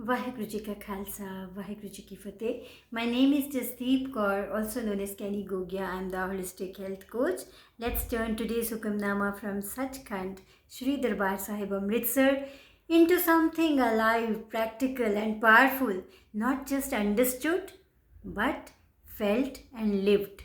वाहेगुरु जी का खालसा, वाहेगुरु जी की फतेह. My name is Jasdeep Kaur, also known as Kenny Gogia. I am the holistic health coach. Let's turn today's Hukamnama from Sachkhand, Shri Darbar Sahib Amritsar, into something alive, practical and powerful, not just understood, but felt and lived.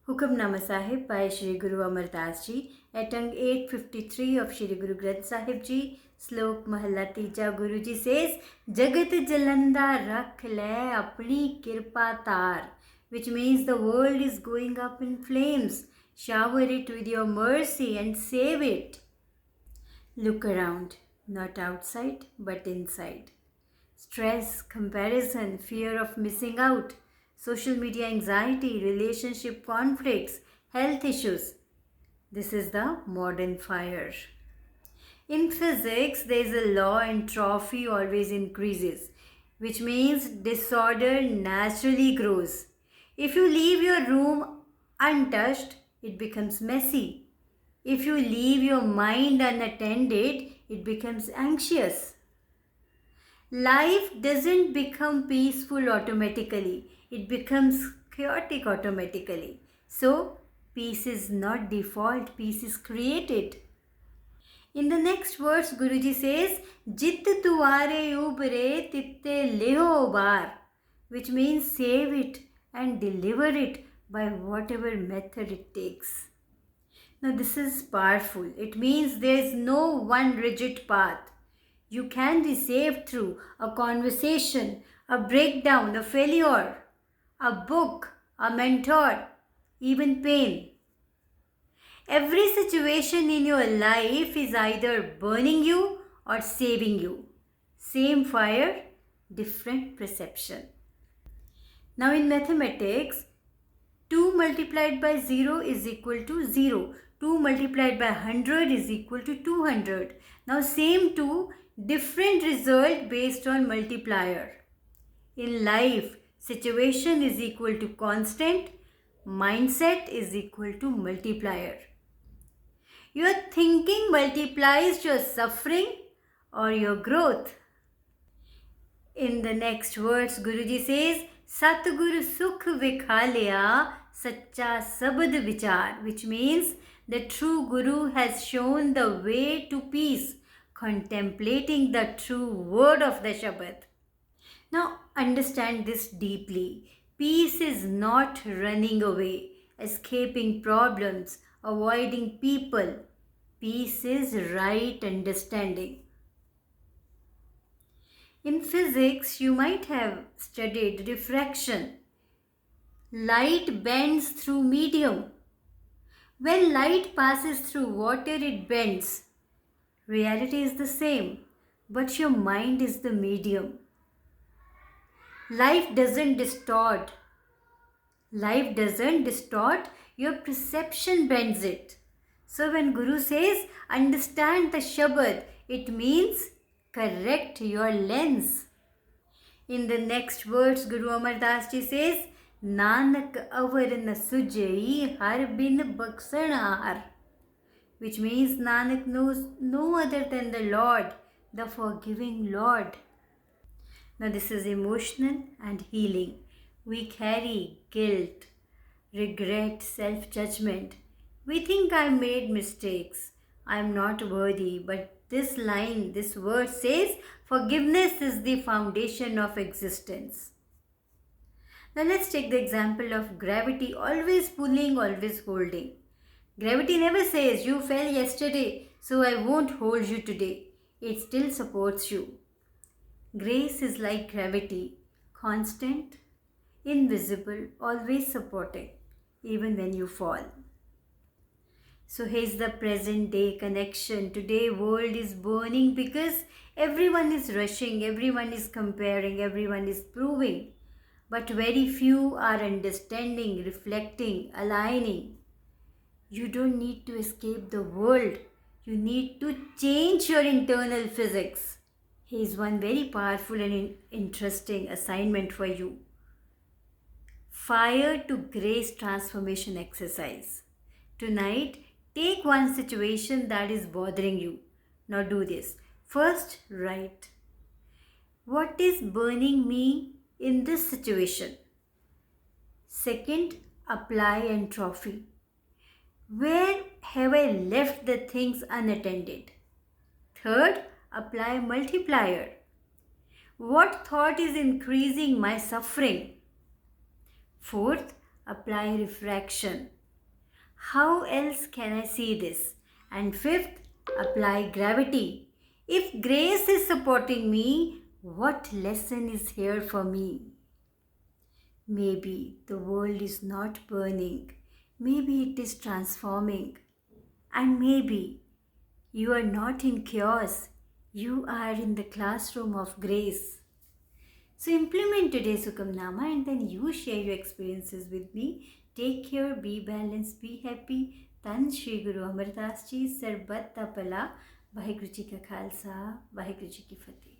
Hukamnama Sahib by Shri Guru Amar Das Ji, Etang 853 of Shri Guru Granth Sahib Ji, Slok Mahalla Tija. Guru Ji says, Jagat Jalanda Rakh Le Apni Kirpa Tar, which means the world is going up in flames. Shower it with your mercy and save it. Look around, not outside but inside. Stress, comparison, fear of missing out, social media anxiety, relationship conflicts, health issues. This is the modern fire. In physics, there is a law entropy always increases, which means disorder naturally grows. If you leave your room untouched, it becomes messy. If you leave your mind unattended, it becomes anxious. Life doesn't become peaceful automatically, it becomes chaotic automatically. So, peace is not default, peace is created. In the next verse, Guruji says, Jit tuare ubare titte leho bar, which means save it and deliver it by whatever method it takes. Now, this is powerful. It means there is no one rigid path. You can be saved through a conversation, a breakdown, a failure, a book, a mentor, even pain. Every situation in your life is either burning you or saving you. Same fire, different perception. Now in mathematics, 2 multiplied by 0 is equal to 0. 2 multiplied by 100 is equal to 200. Now same 2, different result based on multiplier. In life, situation is equal to constant, mindset is equal to multiplier. Your thinking multiplies your suffering or your growth. In the next words, Guruji says, Satguru Sukh Vikhalya Sacha Sabad Vichar, which means the true Guru has shown the way to peace, contemplating the true word of the Shabad. Now understand this deeply. Peace is not running away, escaping problems, avoiding people. Peace is right understanding. In physics, you might have studied diffraction. Light bends through medium. When light passes through water, it bends. Reality is the same, but your mind is the medium. Life doesn't distort. Life doesn't distort, your perception bends it. So when Guru says, understand the Shabad, it means correct your lens. In the next words, Guru Amar Das Ji says, Nanak avar na sujai har bin baksanar, which means Nanak knows no other than the Lord, the forgiving Lord. Now this is emotional and healing. We carry guilt, regret, self-judgment. We think I made mistakes. I am not worthy. But this line, this verse says, forgiveness is the foundation of existence. Now let's take the example of gravity, always pulling, always holding. Gravity never says, you fell yesterday, so I won't hold you today. It still supports you. Grace is like gravity, constant, invisible, always supporting, even when you fall. So here's the present day connection. Today world is burning because everyone is rushing, everyone is comparing, everyone is proving. But very few are understanding, reflecting, aligning. You don't need to escape the world. You need to change your internal physics. Here's one very powerful and interesting assignment for you. Fire to grace transformation exercise. Tonight, take one situation that is bothering you. Now do this. First, write. What is burning me in this situation? Second, apply and trophy. Where have I left the things unattended? Third, apply multiplier. What thought is increasing my suffering? Fourth, apply refraction. How else can I see this? And fifth, apply gravity. If grace is supporting me, what lesson is here for me? Maybe the world is not burning. Maybe it is transforming. And maybe you are not in chaos. You are in the classroom of grace. So implement today's Hukamnama and then you share your experiences with me. Take care, be balanced, be happy. Tan Shri Guru Amardas Ji Sarbat Da Pala. Vaheguru Ji Ka Khalsa, Vaheguru Ji Ki Fateh.